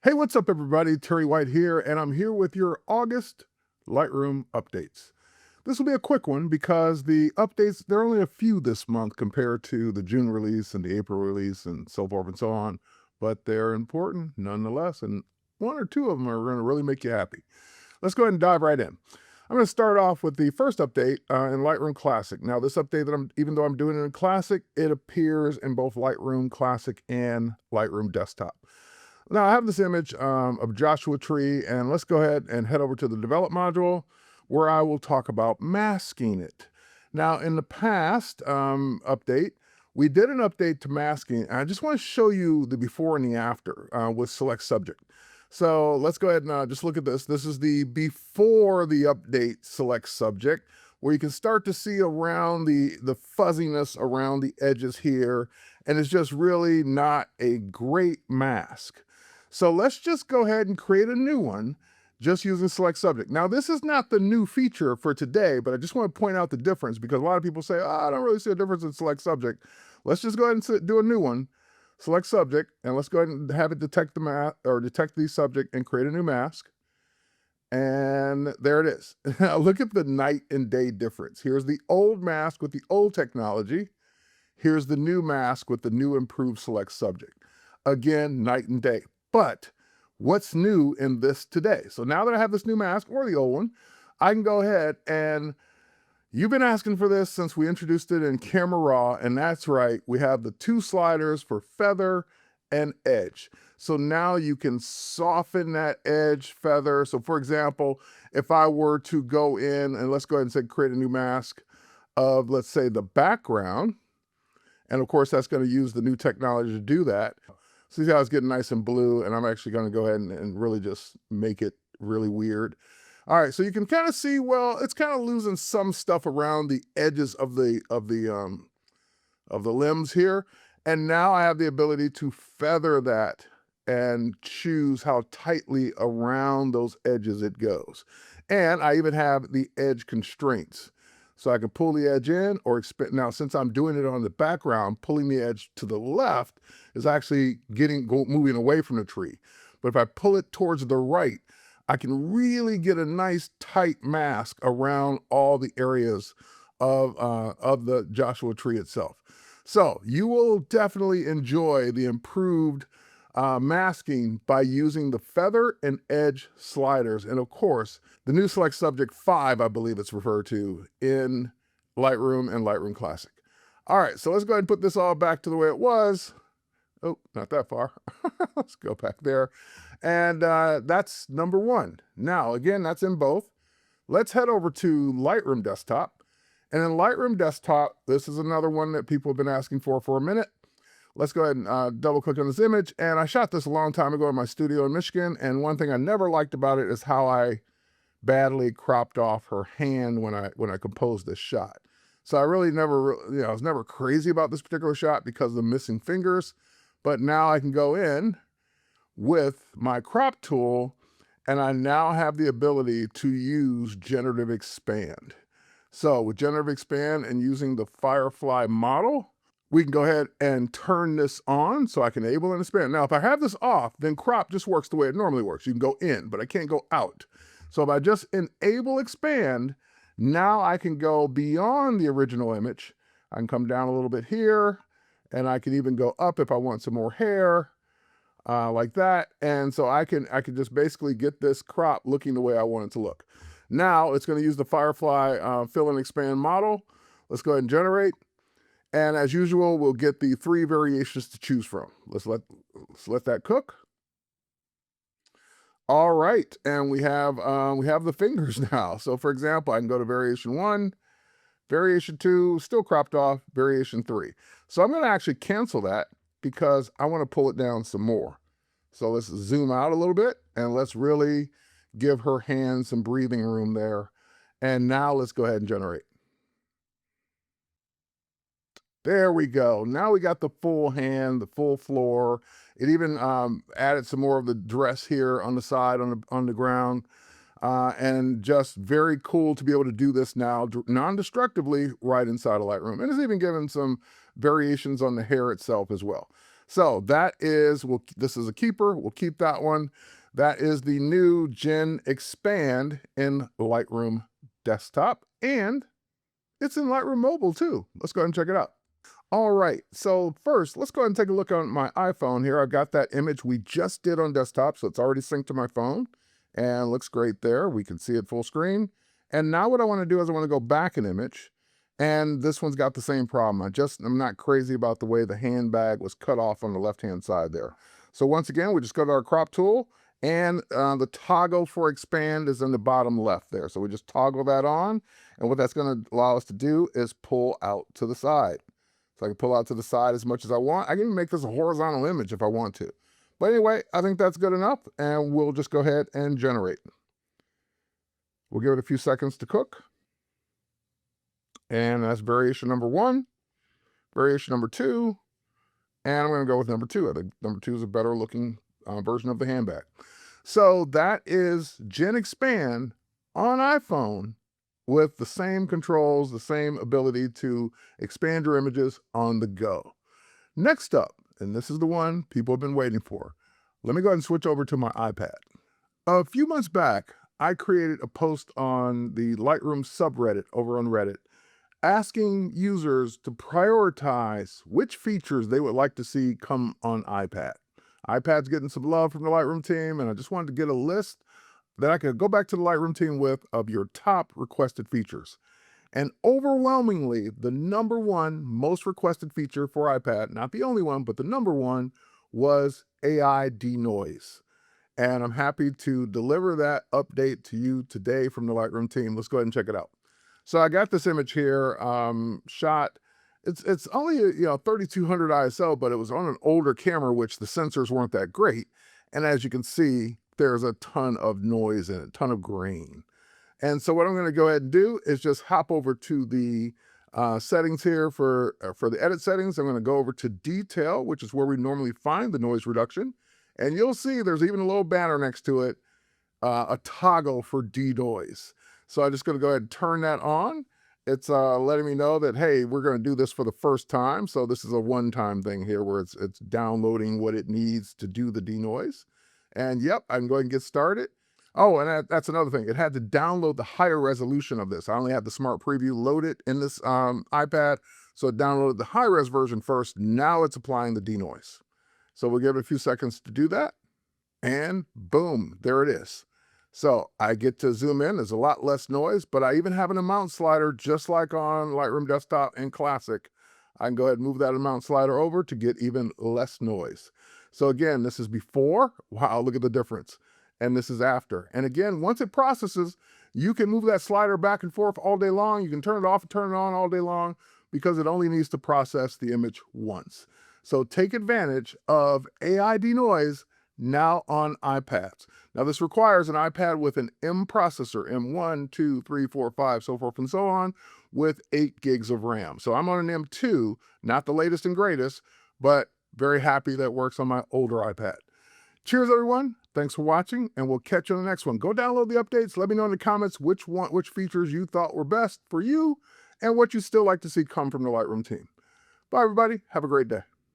Hey, what's up, everybody? Terry White here, and I'm here with your August Lightroom updates. This will be a quick one because the updates, there are only a few this month compared to the June release and the April release and so forth and so on, but they're important nonetheless, and one or two of them are going to really make you happy. Let's go ahead and dive right in. I'm going to start off with the first update in Lightroom Classic. Now, this update even though I'm doing it in Classic, it appears in both Lightroom Classic and Lightroom Desktop. Now I have this image of Joshua Tree, and let's go ahead and head over to the Develop module where I will talk about masking it. Now in the past update, we did an update to masking, and I just want to show you the before and the after with Select Subject. So let's go ahead and just look at this. This is the before the update Select Subject, where you can start to see around the fuzziness around the edges here, and it's just really not a great mask. So let's just go ahead and create a new one just using Select Subject. Now, this is not the new feature for today, but I just want to point out the difference because a lot of people say, oh, I don't really see a difference in Select Subject. Let's just go ahead and do a new one. Select Subject, and let's go ahead and have it detect the subject and create a new mask. And there it is. Now look at the night and day difference. Here's the old mask with the old technology. Here's the new mask with the new improved Select Subject. Again, night and day. But what's new in this today? So now that I have this new mask or the old one, I can go ahead and you've been asking for this since we introduced it in Camera Raw, and that's right, we have the two sliders for feather and edge. So now you can soften that edge feather. So for example, if I were to go in and let's go ahead and say create a new mask of, let's say, the background, and of course that's going to use the new technology to do that. See how it's getting nice and blue, and I'm actually going to go ahead and really just make it really weird. All right, so you can kind of see, well, it's kind of losing some stuff around the edges of the limbs here, and now I have the ability to feather that and choose how tightly around those edges it goes. And I even have the edge constraints. So I can pull the edge in or expand. Now, since I'm doing it on the background, pulling the edge to the left is actually moving away from the tree. But if I pull it towards the right, I can really get a nice tight mask around all the areas of the Joshua Tree itself. So you will definitely enjoy the improved masking by using the feather and edge sliders. And of course, the new Select Subject 5, I believe it's referred to, in Lightroom and Lightroom Classic. All right, so let's go ahead and put this all back to the way it was. Oh, not that far. Let's go back there. And that's number one. Now, again, that's in both. Let's head over to Lightroom Desktop. And in Lightroom Desktop, this is another one that people have been asking for a minute. Let's go ahead and double click on this image. And I shot this a long time ago in my studio in Michigan. And one thing I never liked about it is how I badly cropped off her hand when I composed this shot. So I really never, I was never crazy about this particular shot because of the missing fingers. But now I can go in with my crop tool, and I now have the ability to use Generative Expand. So with Generative Expand and using the Firefly model, we can go ahead and turn this on so I can enable and expand. Now, if I have this off, then crop just works the way it normally works. You can go in, but I can't go out. So if I just enable expand, now I can go beyond the original image. I can come down a little bit here, and I can even go up if I want some more hair, like that. And so I can just basically get this crop looking the way I want it to look. Now it's going to use the Firefly fill and expand model. Let's go ahead and generate. And as usual, we'll get the 3 variations to choose from. Let's let that cook. All right, and we have the fingers now. So for example, I can go to variation 1, variation 2, still cropped off, variation 3. So I'm going to actually cancel that because I want to pull it down some more. So let's zoom out a little bit and let's really give her hand some breathing room there. And now let's go ahead and generate. There we go. Now we got the full hand, the full floor. It even added some more of the dress here on the side, on the ground. And just very cool to be able to do this now non-destructively right inside of Lightroom. And it's even given some variations on the hair itself as well. So that is, this is a keeper. We'll keep that one. That is the new Gen Expand in Lightroom Desktop, and it's in Lightroom Mobile too. Let's go ahead and check it out. All right, so first, let's go ahead and take a look on my iPhone here. I've got that image we just did on desktop, so it's already synced to my phone, and looks great there. We can see it full screen. And now what I want to do is I want to go back an image, and this one's got the same problem. I'm not crazy about the way the handbag was cut off on the left-hand side there. So once again, we just go to our crop tool, and the toggle for expand is in the bottom left there. So we just toggle that on, and what that's going to allow us to do is pull out to the side. So I can pull out to the side as much as I want. I can even make this a horizontal image if I want to. But anyway, I think that's good enough, and we'll just go ahead and generate. We'll give it a few seconds to cook. And that's variation number 1, variation number 2, and I'm going to go with number 2. I think number 2 is a better looking version of the handbag. So that is Gen Expand on iPhone with the same controls, the same ability to expand your images on the go. Next up, and this is the one people have been waiting for, let me go ahead and switch over to my iPad. A few months back, I created a post on the Lightroom subreddit over on Reddit, asking users to prioritize which features they would like to see come on iPad. iPad's getting some love from the Lightroom team, and I just wanted to get a list that I could go back to the Lightroom team with of your top requested features. And overwhelmingly, the number 1 most requested feature for iPad, not the only one, but the number 1, was AI Denoise. And I'm happy to deliver that update to you today from the Lightroom team. Let's go ahead and check it out. So I got this image here, shot. It's only 3200 ISO, but it was on an older camera, which the sensors weren't that great. And as you can see, there's a ton of noise in it, a ton of grain. And so what I'm going to go ahead and do is just hop over to the settings here for the edit settings. I'm going to go over to detail, which is where we normally find the noise reduction. And you'll see there's even a little banner next to it, a toggle for denoise. So I'm just going to go ahead and turn that on. It's letting me know that, hey, we're going to do this for the first time. So this is a one-time thing here where it's downloading what it needs to do the denoise. And yep, I can go ahead and get started. Oh, and that's another thing. It had to download the higher resolution of this. I only had the Smart Preview loaded in this iPad, so it downloaded the high-res version first. Now it's applying the denoise. So we'll give it a few seconds to do that, and boom, there it is. So I get to zoom in. There's a lot less noise, but I even have an amount slider just like on Lightroom Desktop and Classic. I can go ahead and move that amount slider over to get even less noise. So again, this is before. Wow, look at the difference. And this is after. And again, once it processes, you can move that slider back and forth all day long. You can turn it off and turn it on all day long because it only needs to process the image once. So take advantage of AI Denoise now on iPads. Now this requires an iPad with an M processor, M1, 2, 3, 4, 5, so forth and so on, with 8 gigs of RAM. So I'm on an M2, not the latest and greatest, but very happy that works on my older iPad. Cheers, everyone. Thanks for watching, and we'll catch you on the next one. Go download the updates. Let me know in the comments which features you thought were best for you and what you still like to see come from the Lightroom team. Bye, everybody. Have a great day.